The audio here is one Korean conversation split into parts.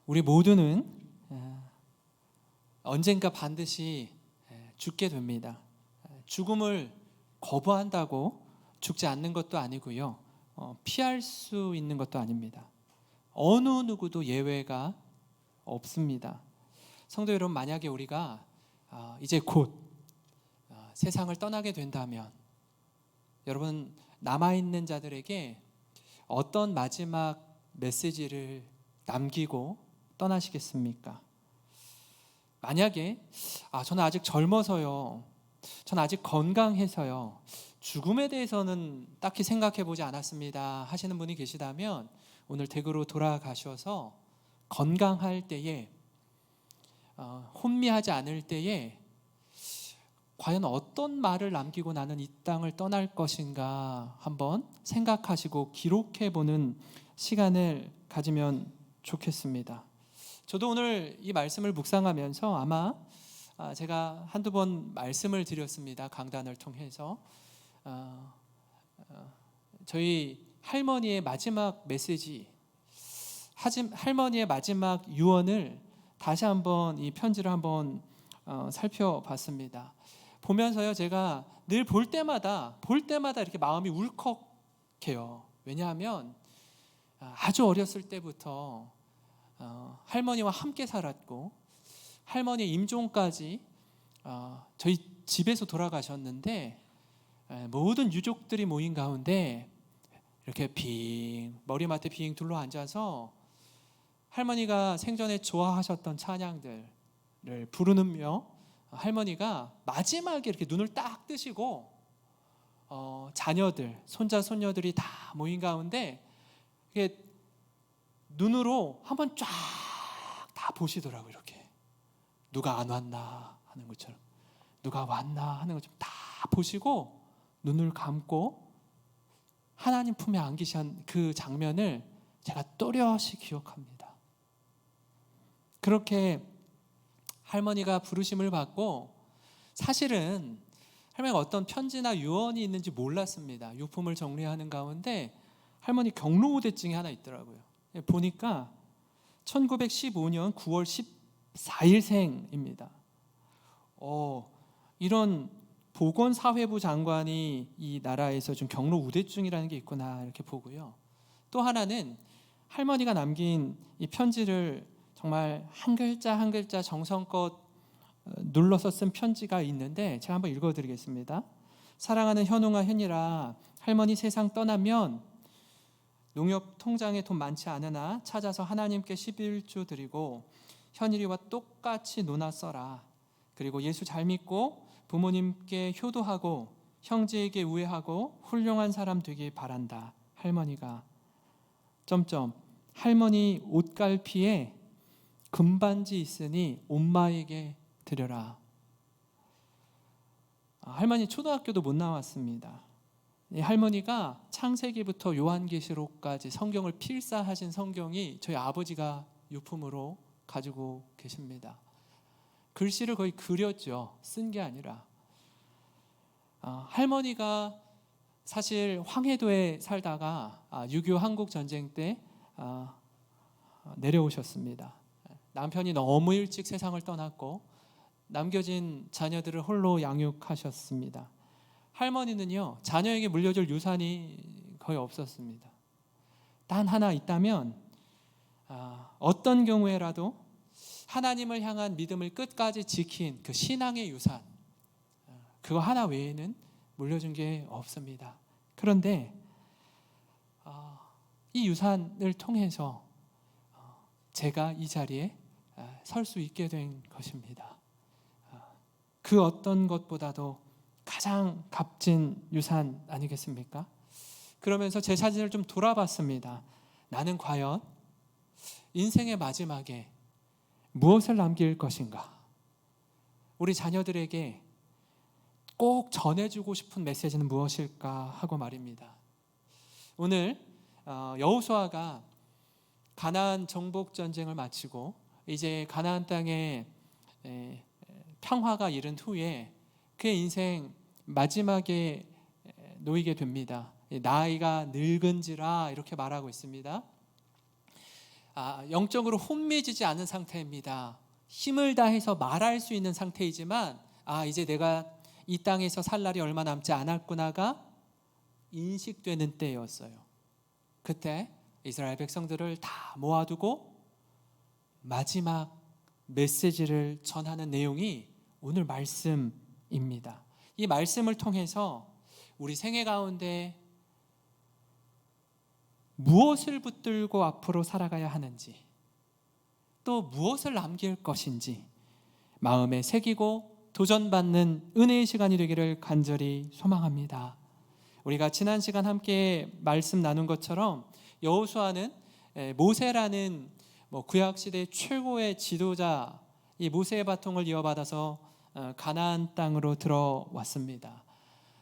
우리 모두는 언젠가 반드시 죽게 됩니다. 죽음을 거부한다고 죽지 않는 것도 아니고요. 피할 수 있는 것도 아닙니다. 어느 누구도 예외가 없습니다. 성도 여러분, 만약에 우리가 이제 곧 세상을 떠나게 된다면 여러분, 남아있는 자들에게 어떤 마지막 메시지를 남기고 떠나시겠습니까? 만약에 저는 아직 젊어서요, 저는 아직 건강해서요, 죽음에 대해서는 딱히 생각해 보지 않았습니다 하시는 분이 계시다면 오늘 댁으로 돌아가셔서 건강할 때에, 혼미하지 않을 때에 과연 어떤 말을 남기고 나는 이 땅을 떠날 것인가 한번 생각하시고 기록해 보는 시간을 가지면 좋겠습니다. 저도 오늘 이 말씀을 묵상하면서 아마 제가 한두 번 말씀을 드렸습니다. 강단을 통해서 저희 할머니의 마지막 메시지, 할머니의 마지막 유언을 다시 한번 이 편지를 한번 살펴봤습니다. 보면서요, 제가 늘 볼 때마다 이렇게 마음이 울컥해요. 왜냐하면 아주 어렸을 때부터 할머니와 함께 살았고 할머니의 임종까지 저희 집에서 돌아가셨는데 모든 유족들이 모인 가운데 이렇게 머리맡에 빙 둘러 앉아서 할머니가 생전에 좋아하셨던 찬양들을 부르며 할머니가 마지막에 이렇게 눈을 딱 뜨시고 자녀들, 손자, 손녀들이 다 모인 가운데 이렇게 눈으로 한번 쫙 다 보시더라고요. 이렇게 누가 안 왔나 하는 것처럼, 누가 왔나 하는 것처럼 다 보시고 눈을 감고 하나님 품에 안기신 그 장면을 제가 또렷이 기억합니다. 그렇게 할머니가 부르심을 받고, 사실은 할머니가 어떤 편지나 유언이 있는지 몰랐습니다. 유품을 정리하는 가운데 할머니 경로우대증이 하나 있더라고요. 보니까 1915년 9월 14일생입니다. 이런 보건사회부 장관이 이 나라에서 좀 경로우대증이라는 게 있구나 이렇게 보고요. 또 하나는 할머니가 남긴 이 편지를 정말 한 글자 한 글자 정성껏 눌러서 쓴 편지가 있는데 제가 한번 읽어드리겠습니다. 사랑하는 현웅아, 현이라, 할머니 세상 떠나면 농협 통장에 돈 많지 않으나 찾아서 하나님께 11조 드리고 현일이와 똑같이 노나 써라. 그리고 예수 잘 믿고 부모님께 효도하고 형제에게 우애하고 훌륭한 사람 되길 바란다. 할머니가 할머니 옷갈피에 금반지 있으니 엄마에게 드려라. 할머니 초등학교도 못 나왔습니다. 할머니가 창세기부터 요한계시록까지 성경을 필사하신 성경이 저희 아버지가 유품으로 가지고 계십니다. 글씨를 거의 그렸죠. 쓴 게 아니라. 할머니가 사실 황해도에 살다가 6.25 한국전쟁 때 내려오셨습니다. 남편이 너무 일찍 세상을 떠났고 남겨진 자녀들을 홀로 양육하셨습니다. 할머니는요, 자녀에게 물려줄 유산이 거의 없었습니다. 단 하나 있다면 어떤 경우에라도 하나님을 향한 믿음을 끝까지 지킨 그 신앙의 유산, 그거 하나 외에는 물려준 게 없습니다. 그런데 이 유산을 통해서 제가 이 자리에 설 수 있게 된 것입니다. 그 어떤 것보다도 가장 값진 유산 아니겠습니까? 그러면서 제 사진을 좀 돌아봤습니다. 나는 과연 인생의 마지막에 무엇을 남길 것인가? 우리 자녀들에게 꼭 전해주고 싶은 메시지는 무엇일까 하고 말입니다. 오늘 여호수아가 가나안 정복 전쟁을 마치고 이제 가나안 땅에 평화가 이른 후에 그의 인생 마지막에 놓이게 됩니다. 나이가 늙은지라 이렇게 말하고 있습니다. 영적으로 혼미해지지 않은 상태입니다. 힘을 다해서 말할 수 있는 상태이지만 이제 내가 이 땅에서 살 날이 얼마 남지 않았구나가 인식되는 때였어요. 그때 이스라엘 백성들을 다 모아두고 마지막 메시지를 전하는 내용이 오늘 말씀입니다. 이 말씀을 통해서 우리 생애 가운데 무엇을 붙들고 앞으로 살아가야 하는지, 또 무엇을 남길 것인지 마음에 새기고 도전받는 은혜의 시간이 되기를 간절히 소망합니다. 우리가 지난 시간 함께 말씀 나눈 것처럼 여호수아는 모세라는 구약시대 최고의 지도자, 이 모세의 바통을 이어받아서 가나안 땅으로 들어왔습니다.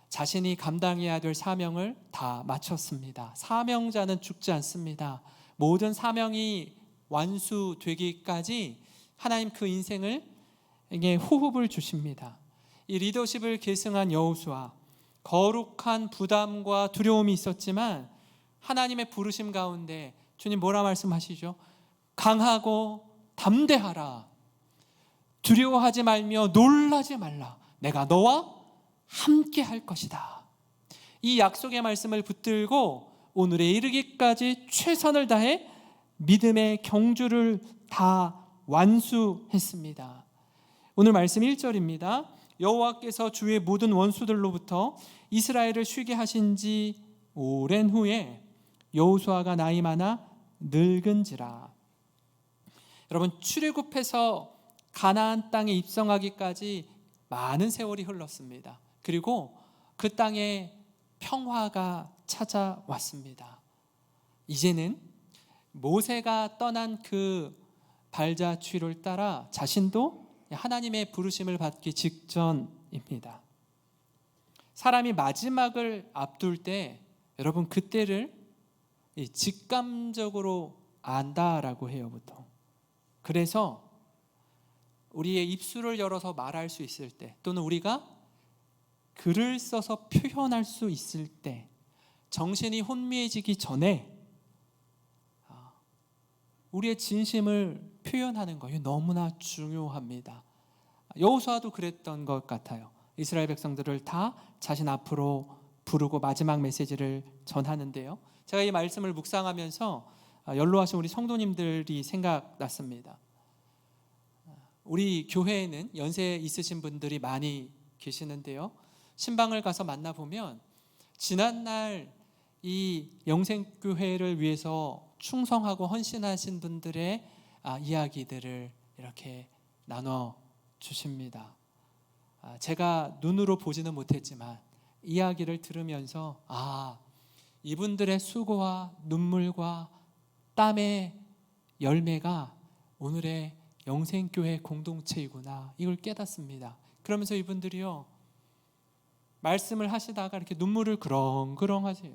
자신이 감당해야 될 사명을 다 마쳤습니다. 사명자는 죽지 않습니다. 모든 사명이 완수되기까지 하나님 그 인생에게 호흡을 주십니다. 이 리더십을 계승한 여호수아, 거룩한 부담과 두려움이 있었지만 하나님의 부르심 가운데 주님 뭐라 말씀하시죠? 강하고 담대하라. 두려워하지 말며 놀라지 말라. 내가 너와 함께 할 것이다. 이 약속의 말씀을 붙들고 오늘에 이르기까지 최선을 다해 믿음의 경주를 다 완수했습니다. 오늘 말씀 1절입니다. 여호와께서 주의 모든 원수들로부터 이스라엘을 쉬게 하신 지 오랜 후에 여호수아가 나이 많아 늙은지라. 여러분, 출애굽해서 가나안 땅에 입성하기까지 많은 세월이 흘렀습니다. 그리고 그 땅에 평화가 찾아왔습니다. 이제는 모세가 떠난 그 발자취를 따라 자신도 하나님의 부르심을 받기 직전입니다. 사람이 마지막을 앞둘 때 여러분 그때를 직감적으로 안다라고 해요, 보통. 그래서 우리의 입술을 열어서 말할 수 있을 때, 또는 우리가 글을 써서 표현할 수 있을 때, 정신이 혼미해지기 전에 우리의 진심을 표현하는 것이 너무나 중요합니다. 여호수아도 그랬던 것 같아요. 이스라엘 백성들을 다 자신 앞으로 부르고 마지막 메시지를 전하는데요, 제가 이 말씀을 묵상하면서 연로하신 우리 성도님들이 생각났습니다. 우리 교회에는 연세 있으신 분들이 많이 계시는데요, 신방을 가서 만나보면 지난날 이 영생교회를 위해서 충성하고 헌신하신 분들의 이야기들을 이렇게 나눠 주십니다. 제가 눈으로 보지는 못했지만 이야기를 들으면서 이분들의 수고와 눈물과 땀의 열매가 오늘의 영생교회 공동체이구나, 이걸 깨닫습니다. 그러면서 이분들이요, 말씀을 하시다가 이렇게 눈물을 그렁그렁 하세요.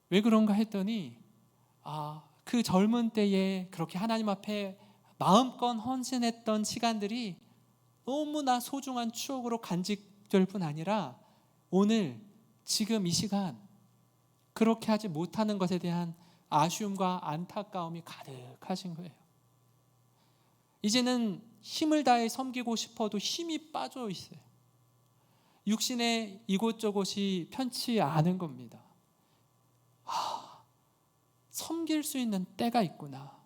왜 그런가 했더니 그 젊은 때에 그렇게 하나님 앞에 마음껏 헌신했던 시간들이 너무나 소중한 추억으로 간직될 뿐 아니라 오늘 지금 이 시간 그렇게 하지 못하는 것에 대한 아쉬움과 안타까움이 가득하신 거예요. 이제는 힘을 다해 섬기고 싶어도 힘이 빠져 있어요. 육신의 이곳저곳이 편치 않은 겁니다. 섬길 수 있는 때가 있구나.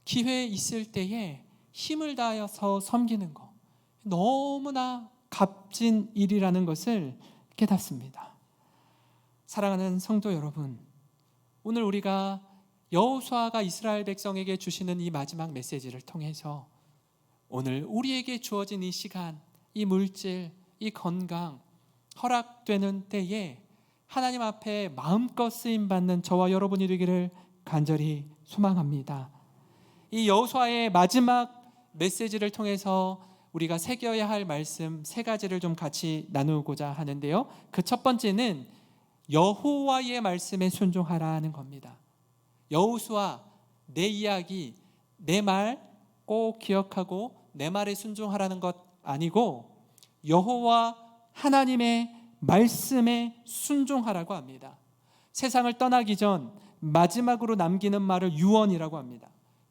기회 있을 때에 힘을 다해서 섬기는 것, 너무나 값진 일이라는 것을 깨닫습니다. 사랑하는 성도 여러분, 오늘 우리가 여호수아가 이스라엘 백성에게 주시는 이 마지막 메시지를 통해서 오늘 우리에게 주어진 이 시간, 이 물질, 이 건강 허락되는 때에 하나님 앞에 마음껏 쓰임받는 저와 여러분이 되기를 간절히 소망합니다. 이 여호수아의 마지막 메시지를 통해서 우리가 새겨야 할 말씀 세 가지를 좀 같이 나누고자 하는데요, 그 첫 번째는 여호와의 말씀에 순종하라는 겁니다. 여호수아, 내 이야기, 내 말 꼭 기억하고 내 말에 순종하라는 것 아니고 여호와 하나님의 말씀에 순종하라고 합니다. 세상을 떠나기 전 마지막으로 남기는 말을 유언이라고 합니다.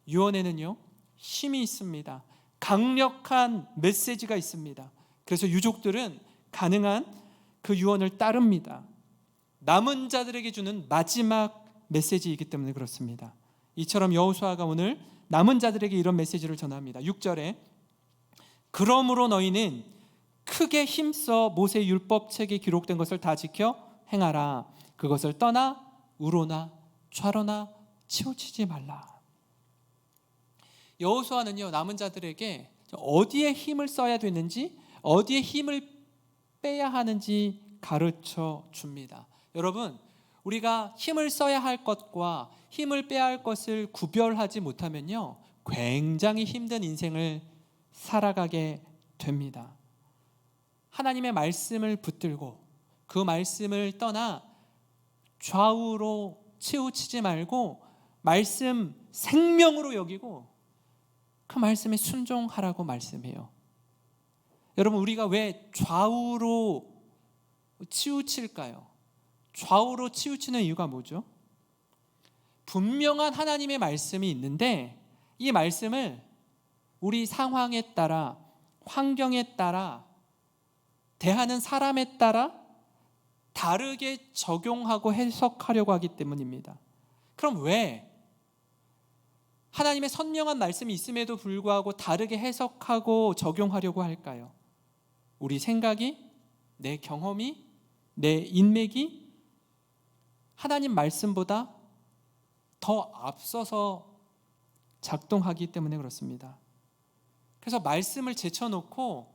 유언에는요, 힘이 있습니다. 강력한 메시지가 있습니다. 그래서 유족들은 가능한 그 유언을 따릅니다. 남은 자들에게 주는 마지막 메시지이기 때문에 그렇습니다. 이처럼 여호수아가 오늘 남은 자들에게 이런 메시지를 전합니다. 6절에 그러므로 너희는 크게 힘써 모세 율법책에 기록된 것을 다 지켜 행하라. 그것을 떠나 우로나 좌로나 치우치지 말라. 여호수아는요, 남은 자들에게 어디에 힘을 써야 되는지, 어디에 힘을 빼야 하는지 가르쳐 줍니다. 여러분, 우리가 힘을 써야 할 것과 힘을 빼야 할 것을 구별하지 못하면요, 굉장히 힘든 인생을 살아가게 됩니다. 하나님의 말씀을 붙들고 그 말씀을 떠나 좌우로 치우치지 말고 말씀 생명으로 여기고 그 말씀에 순종하라고 말씀해요. 여러분, 우리가 왜 좌우로 치우칠까요? 좌우로 치우치는 이유가 뭐죠? 분명한 하나님의 말씀이 있는데 이 말씀을 우리 상황에 따라, 환경에 따라, 대하는 사람에 따라 다르게 적용하고 해석하려고 하기 때문입니다. 그럼 왜 하나님의 선명한 말씀이 있음에도 불구하고 다르게 해석하고 적용하려고 할까요? 우리 생각이, 내 경험이, 내 인맥이 하나님 말씀보다 더 앞서서 작동하기 때문에 그렇습니다. 그래서 말씀을 제쳐놓고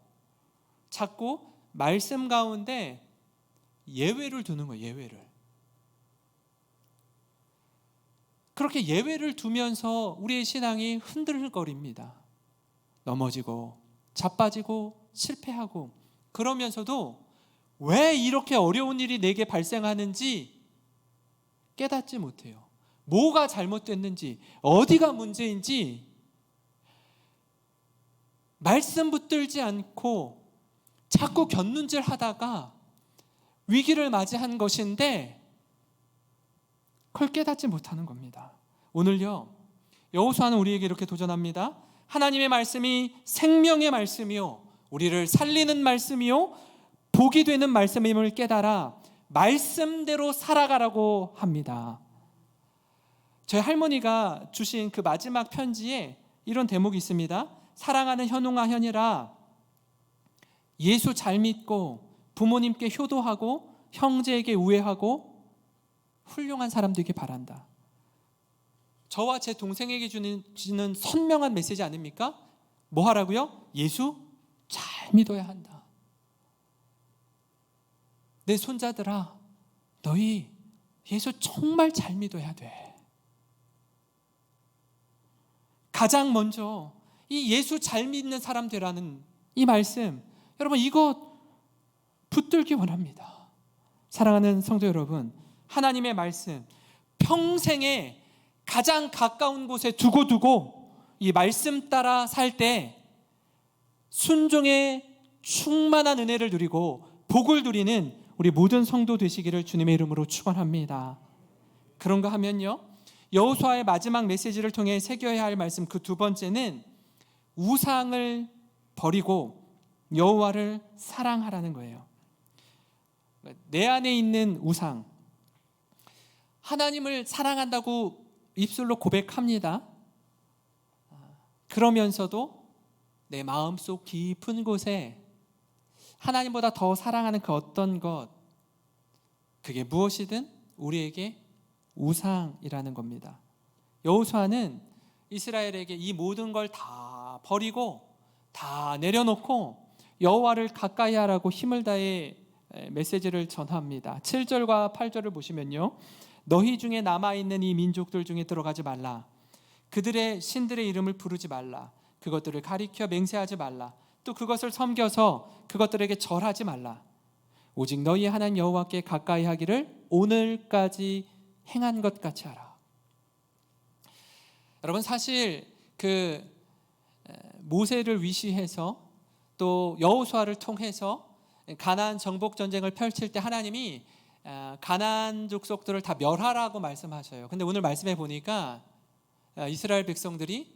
자꾸 말씀 가운데 예외를 두는 거예요. 예외를. 그렇게 예외를 두면서 우리의 신앙이 흔들거립니다. 넘어지고 자빠지고 실패하고, 그러면서도 왜 이렇게 어려운 일이 내게 발생하는지 깨닫지 못해요. 뭐가 잘못됐는지, 어디가 문제인지 말씀 붙들지 않고 자꾸 곁눈질 하다가 위기를 맞이한 것인데 그걸 깨닫지 못하는 겁니다. 오늘요, 여호수아는 우리에게 이렇게 도전합니다. 하나님의 말씀이 생명의 말씀이요, 우리를 살리는 말씀이요, 복이 되는 말씀임을 깨달아 말씀대로 살아가라고 합니다. 저희 할머니가 주신 그 마지막 편지에 이런 대목이 있습니다. 사랑하는 현웅아 현이라, 예수 잘 믿고 부모님께 효도하고 형제에게 우애하고 훌륭한 사람 되길 바란다. 저와 제 동생에게 주는 선명한 메시지 아닙니까? 뭐 하라고요? 예수 잘 믿어야 한다. 내 손자들아, 너희 예수 정말 잘 믿어야 돼. 가장 먼저 이 예수 잘 믿는 사람 되라는 이 말씀, 여러분 이거 붙들기 원합니다. 사랑하는 성도 여러분, 하나님의 말씀 평생에 가장 가까운 곳에 두고 이 말씀 따라 살 때 순종의 충만한 은혜를 누리고 복을 누리는 우리 모든 성도 되시기를 주님의 이름으로 축원합니다. 그런가 하면요, 여호수아의 마지막 메시지를 통해 새겨야 할 말씀 그 두 번째는 우상을 버리고 여호와를 사랑하라는 거예요. 내 안에 있는 우상, 하나님을 사랑한다고 입술로 고백합니다. 그러면서도 내 마음속 깊은 곳에 하나님보다 더 사랑하는 그 어떤 것, 그게 무엇이든 우리에게 우상이라는 겁니다. 여호수아는 이스라엘에게 이 모든 걸 다 버리고 다 내려놓고 여호와를 가까이 하라고 힘을 다해 메시지를 전합니다. 7절과 8절을 보시면요, 너희 중에 남아있는 이 민족들 중에 들어가지 말라. 그들의 신들의 이름을 부르지 말라. 그것들을 가리켜 맹세하지 말라. 또 그것을 섬겨서 그것들에게 절하지 말라. 오직 너희 하나님 여호와께 가까이 하기를 오늘까지 행한 것 같이 하라. 여러분, 사실 그 모세를 위시해서 또 여호수아를 통해서 가나안 정복 전쟁을 펼칠 때 하나님이 가나안 족속들을 다 멸하라고 말씀하셔요. 근데 오늘 말씀해 보니까 이스라엘 백성들이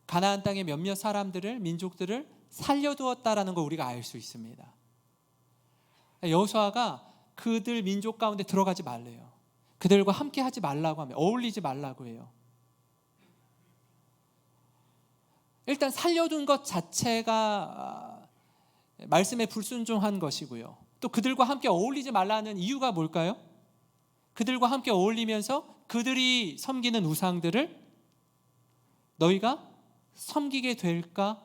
가나안 땅의 몇몇 사람들을, 민족들을 살려두었다라는 걸 우리가 알 수 있습니다. 여호수아가 그들 민족 가운데 들어가지 말래요. 그들과 함께 하지 말라고 하면, 어울리지 말라고 해요. 일단 살려둔 것 자체가 말씀에 불순종한 것이고요. 또 그들과 함께 어울리지 말라는 이유가 뭘까요? 그들과 함께 어울리면서 그들이 섬기는 우상들을 너희가 섬기게 될까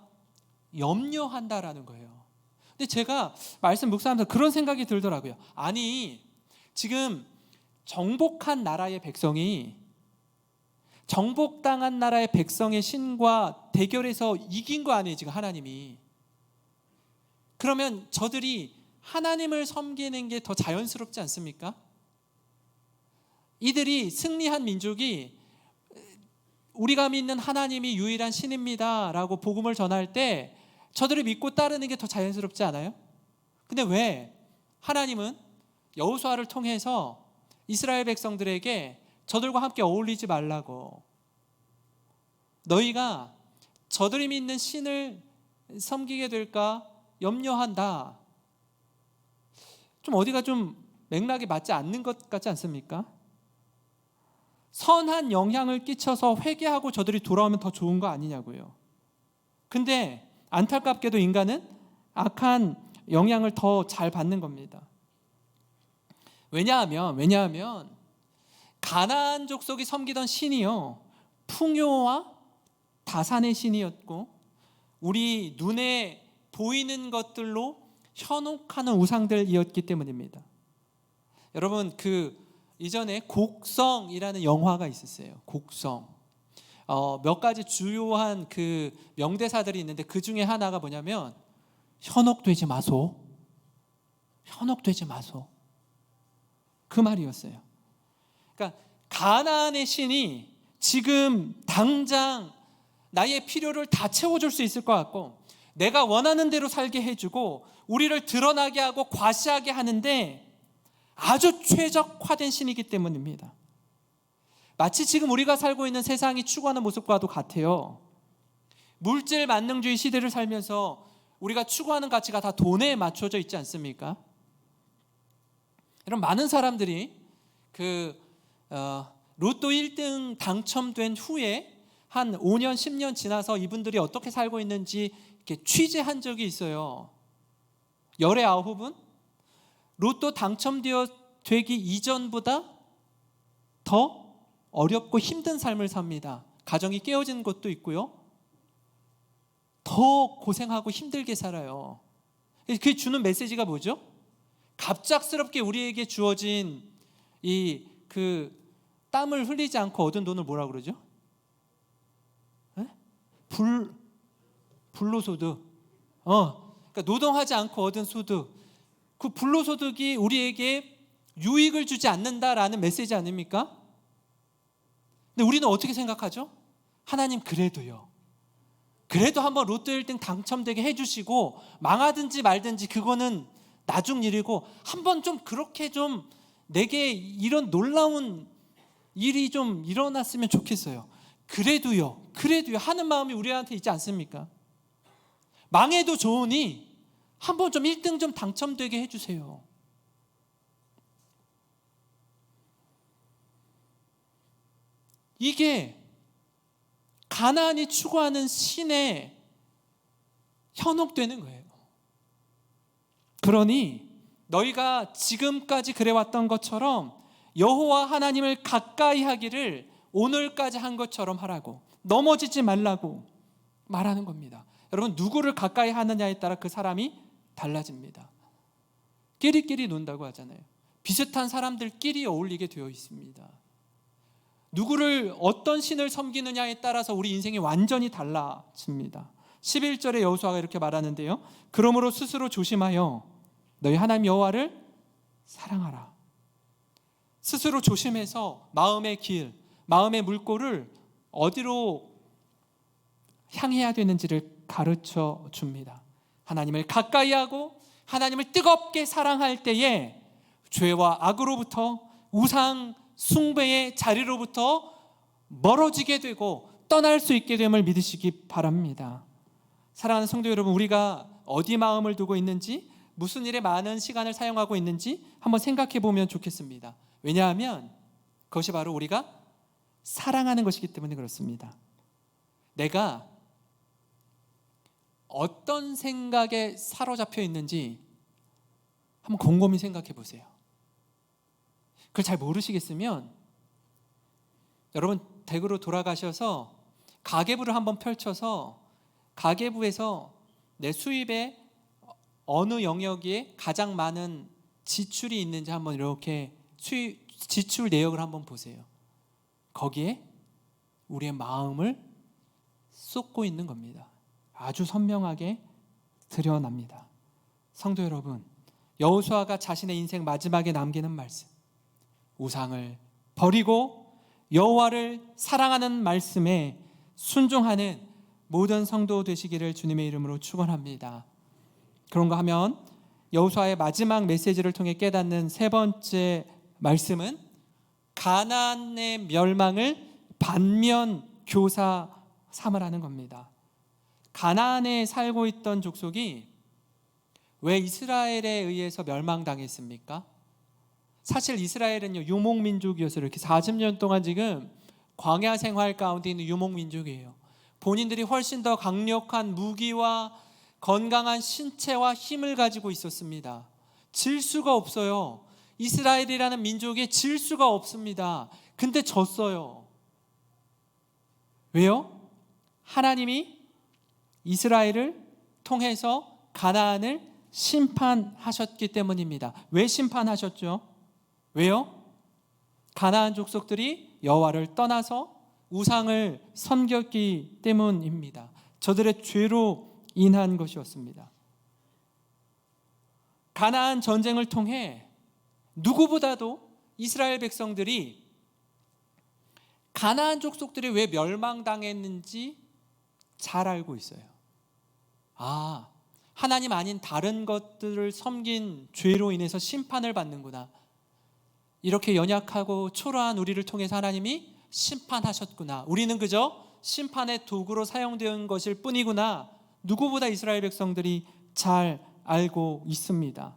염려한다라는 거예요. 근데 제가 말씀 묵상하면서 그런 생각이 들더라고요. 아니, 지금 정복한 나라의 백성이 정복당한 나라의 백성의 신과 대결해서 이긴 거 아니에요, 지금 하나님이. 그러면 저들이 하나님을 섬기는 게 더 자연스럽지 않습니까? 이들이 승리한 민족이 우리가 믿는 하나님이 유일한 신입니다 라고 복음을 전할 때 저들을 믿고 따르는 게 더 자연스럽지 않아요? 근데 왜 하나님은 여호수아를 통해서 이스라엘 백성들에게 저들과 함께 어울리지 말라고, 너희가 저들이 믿는 신을 섬기게 될까 염려한다, 좀 어디가 좀 맥락이 맞지 않는 것 같지 않습니까? 선한 영향을 끼쳐서 회개하고 저들이 돌아오면 더 좋은 거 아니냐고요. 근데 안타깝게도 인간은 악한 영향을 더 잘 받는 겁니다. 왜냐하면 가나안 족속이 섬기던 신이요, 풍요와 다산의 신이었고 우리 눈에 보이는 것들로 현혹하는 우상들이었기 때문입니다. 여러분, 그 이전에 곡성이라는 영화가 있었어요. 곡성. 몇 가지 주요한 그 명대사들이 있는데 그 중에 하나가 뭐냐면 현혹되지 마소. 현혹되지 마소. 그 말이었어요. 그러니까 가나안의 신이 지금 당장 나의 필요를 다 채워줄 수 있을 것 같고 내가 원하는 대로 살게 해주고 우리를 드러나게 하고 과시하게 하는데 아주 최적화된 신이기 때문입니다. 마치 지금 우리가 살고 있는 세상이 추구하는 모습과도 같아요. 물질 만능주의 시대를 살면서 우리가 추구하는 가치가 다 돈에 맞춰져 있지 않습니까? 이런 많은 사람들이 로또 1등 당첨된 후에 한 5년, 10년 지나서 이분들이 어떻게 살고 있는지 이렇게 취재한 적이 있어요. 열의 9은 로또 되기 이전보다 더 어렵고 힘든 삶을 삽니다. 가정이 깨어진 것도 있고요. 더 고생하고 힘들게 살아요. 그게 주는 메시지가 뭐죠? 갑작스럽게 우리에게 주어진 땀을 흘리지 않고 얻은 돈을 뭐라 그러죠? 불로소득. 그러니까 노동하지 않고 얻은 소득. 그 불로소득이 우리에게 유익을 주지 않는다라는 메시지 아닙니까? 근데 우리는 어떻게 생각하죠? 하나님 그래도요. 그래도 한번 로또 1등 당첨되게 해주시고 망하든지 말든지 그거는 나중 일이고 한번 좀 그렇게 좀 내게 이런 놀라운 일이 좀 일어났으면 좋겠어요. 그래도요 하는 마음이 우리한테 있지 않습니까? 망해도 좋으니 한번 좀 1등 좀 당첨되게 해주세요. 이게 가나안이 추구하는 신에 현혹되는 거예요. 그러니 너희가 지금까지 그래왔던 것처럼 여호와 하나님을 가까이 하기를 오늘까지 한 것처럼 하라고, 넘어지지 말라고 말하는 겁니다. 여러분, 누구를 가까이 하느냐에 따라 그 사람이 달라집니다. 끼리끼리 논다고 하잖아요. 비슷한 사람들끼리 어울리게 되어 있습니다. 누구를 어떤 신을 섬기느냐에 따라서 우리 인생이 완전히 달라집니다. 11절에 여호수아가 이렇게 말하는데요. 그러므로 스스로 조심하여 너희 하나님 여호와를 사랑하라. 스스로 조심해서 마음의 길, 마음의 물꼬를 어디로 향해야 되는지를 가르쳐 줍니다. 하나님을 가까이 하고 하나님을 뜨겁게 사랑할 때에 죄와 악으로부터, 우상 숭배의 자리로부터 멀어지게 되고 떠날 수 있게 됨을 믿으시기 바랍니다. 사랑하는 성도 여러분, 우리가 어디 마음을 두고 있는지, 무슨 일에 많은 시간을 사용하고 있는지 한번 생각해 보면 좋겠습니다. 왜냐하면 그것이 바로 우리가 사랑하는 것이기 때문에 그렇습니다. 내가 어떤 생각에 사로잡혀 있는지 한번 곰곰이 생각해 보세요. 그걸 잘 모르시겠으면 여러분 댁으로 돌아가셔서 가계부를 한번 펼쳐서 가계부에서 내 수입의 어느 영역에 가장 많은 지출이 있는지 한번 이렇게 지출 내역을 한번 보세요. 거기에 우리의 마음을 쏟고 있는 겁니다. 아주 선명하게 드러납니다. 성도 여러분, 여호수아가 자신의 인생 마지막에 남기는 말씀, 우상을 버리고 여호와를 사랑하는 말씀에 순종하는 모든 성도 되시기를 주님의 이름으로 축원합니다. 그런가 하면 여호수아의 마지막 메시지를 통해 깨닫는 세 번째 말씀은 가나안의 멸망을 반면 교사 삼으라는 겁니다. 가나안에 살고 있던 족속이 왜 이스라엘에 의해서 멸망당했습니까? 사실 이스라엘은요, 유목민족이어서 이렇게 40년 동안 지금 광야 생활 가운데 있는 유목민족이에요. 본인들이 훨씬 더 강력한 무기와 건강한 신체와 힘을 가지고 있었습니다. 질 수가 없어요. 이스라엘이라는 민족에 질 수가 없습니다. 근데 졌어요. 왜요? 하나님이 이스라엘을 통해서 가나안을 심판하셨기 때문입니다. 왜 심판하셨죠? 왜요? 가나안 족속들이 여호와를 떠나서 우상을 섬겼기 때문입니다. 저들의 죄로 인한 것이었습니다. 가나안 전쟁을 통해 누구보다도 이스라엘 백성들이 가나안 족속들이 왜 멸망당했는지 잘 알고 있어요. 하나님 아닌 다른 것들을 섬긴 죄로 인해서 심판을 받는구나. 이렇게 연약하고 초라한 우리를 통해서 하나님이 심판하셨구나. 우리는 그저 심판의 도구로 사용된 것일 뿐이구나. 누구보다 이스라엘 백성들이 잘 알고 있습니다.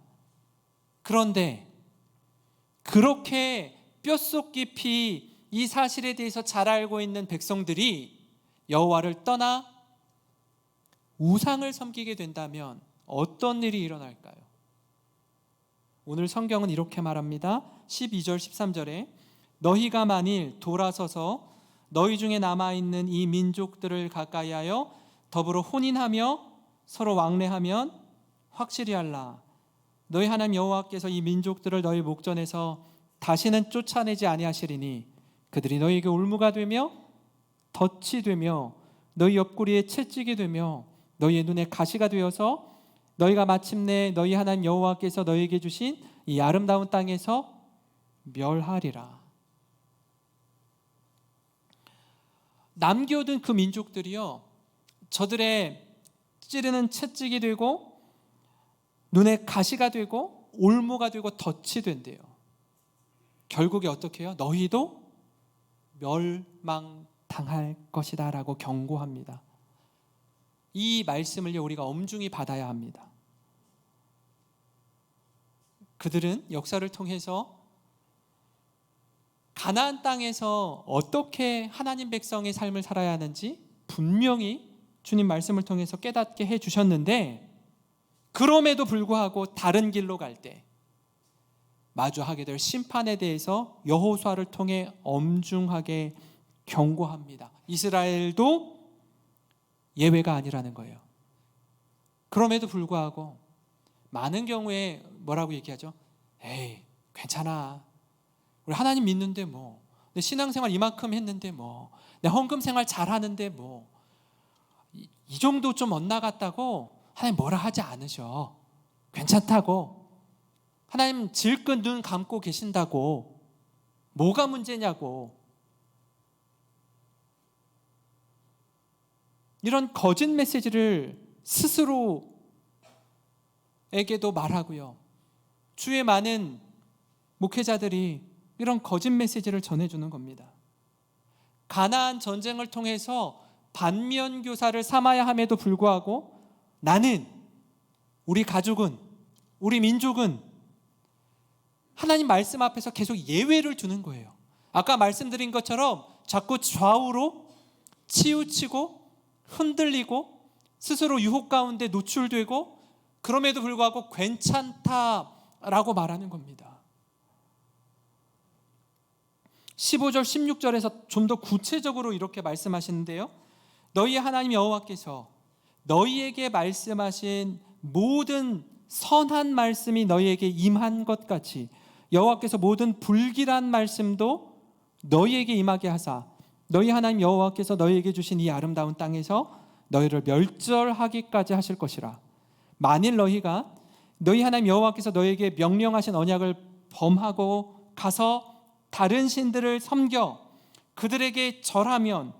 그런데 그렇게 뼛속 깊이 이 사실에 대해서 잘 알고 있는 백성들이 여호와를 떠나 우상을 섬기게 된다면 어떤 일이 일어날까요? 오늘 성경은 이렇게 말합니다. 12절 13절에 너희가 만일 돌아서서 너희 중에 남아있는 이 민족들을 가까이 하여 더불어 혼인하며 서로 왕래하면 확실히 알라. 너희 하나님 여호와께서 이 민족들을 너희 목전에서 다시는 쫓아내지 아니하시리니 그들이 너희에게 올무가 되며 덫이 되며 너희 옆구리에 채찍이 되며 너희의 눈에 가시가 되어서 너희가 마침내 너희 하나님 여호와께서 너희에게 주신 이 아름다운 땅에서 멸하리라. 남겨둔 그 민족들이요, 저들의 찌르는 채찍이 되고 눈에 가시가 되고 올무가 되고 덫이 된대요. 결국에 어떻게 해요? 너희도 멸망당할 것이다 라고 경고합니다. 이 말씀을 우리가 엄중히 받아야 합니다. 그들은 역사를 통해서 가나안 땅에서 어떻게 하나님 백성의 삶을 살아야 하는지 분명히 주님 말씀을 통해서 깨닫게 해주셨는데, 그럼에도 불구하고 다른 길로 갈 때 마주하게 될 심판에 대해서 여호수아를 통해 엄중하게 경고합니다. 이스라엘도 예외가 아니라는 거예요. 그럼에도 불구하고 많은 경우에 뭐라고 얘기하죠? 에이, 괜찮아. 우리 하나님 믿는데 뭐, 내 신앙생활 이만큼 했는데 뭐, 내 헌금 생활 잘하는데 뭐, 이 정도 좀 엇나갔다고 하나님 뭐라 하지 않으셔. 괜찮다고. 하나님 질끈 눈 감고 계신다고. 뭐가 문제냐고. 이런 거짓 메시지를 스스로에게도 말하고요, 주위에 많은 목회자들이 이런 거짓 메시지를 전해주는 겁니다. 가나안 전쟁을 통해서 반면 교사를 삼아야 함에도 불구하고 나는, 우리 가족은, 우리 민족은 하나님 말씀 앞에서 계속 예외를 두는 거예요. 아까 말씀드린 것처럼 자꾸 좌우로 치우치고 흔들리고 스스로 유혹 가운데 노출되고 그럼에도 불구하고 괜찮다라고 말하는 겁니다. 15절 16절에서 좀 더 구체적으로 이렇게 말씀하시는데요, 너희의 하나님 여호와께서 너희에게 말씀하신 모든 선한 말씀이 너희에게 임한 것 같이 여호와께서 모든 불길한 말씀도 너희에게 임하게 하사 너희 하나님 여호와께서 너희에게 주신 이 아름다운 땅에서 너희를 멸절하기까지 하실 것이라. 만일 너희가 너희 하나님 여호와께서 너희에게 명령하신 언약을 범하고 가서 다른 신들을 섬겨 그들에게 절하면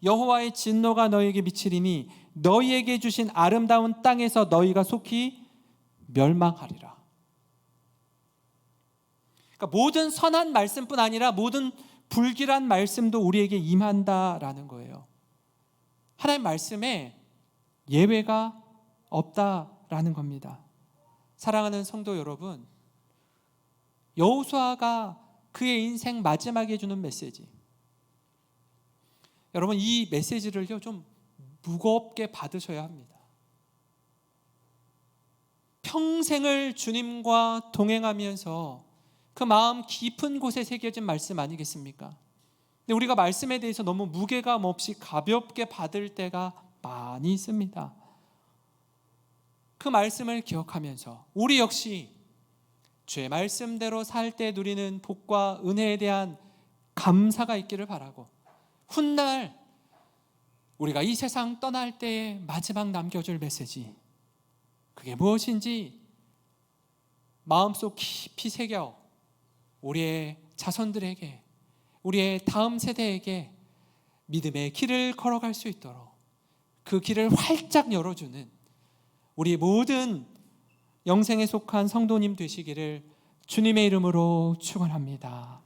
여호와의 진노가 너희에게 미치리니 너희에게 주신 아름다운 땅에서 너희가 속히 멸망하리라. 그러니까 모든 선한 말씀뿐 아니라 모든 불길한 말씀도 우리에게 임한다라는 거예요. 하나님 말씀에 예외가 없다라는 겁니다. 사랑하는 성도 여러분, 여호수아가 그의 인생 마지막에 주는 메시지, 여러분 이 메시지를요 좀 무겁게 받으셔야 합니다. 평생을 주님과 동행하면서 그 마음 깊은 곳에 새겨진 말씀 아니겠습니까? 근데 우리가 말씀에 대해서 너무 무게감 없이 가볍게 받을 때가 많이 있습니다. 그 말씀을 기억하면서 우리 역시 주의 말씀대로 살 때 누리는 복과 은혜에 대한 감사가 있기를 바라고, 훗날 우리가 이 세상 떠날 때의 마지막 남겨줄 메시지, 그게 무엇인지 마음속 깊이 새겨 우리의 자손들에게, 우리의 다음 세대에게 믿음의 길을 걸어갈 수 있도록 그 길을 활짝 열어주는 우리 모든 영생에 속한 성도님 되시기를 주님의 이름으로 축원합니다.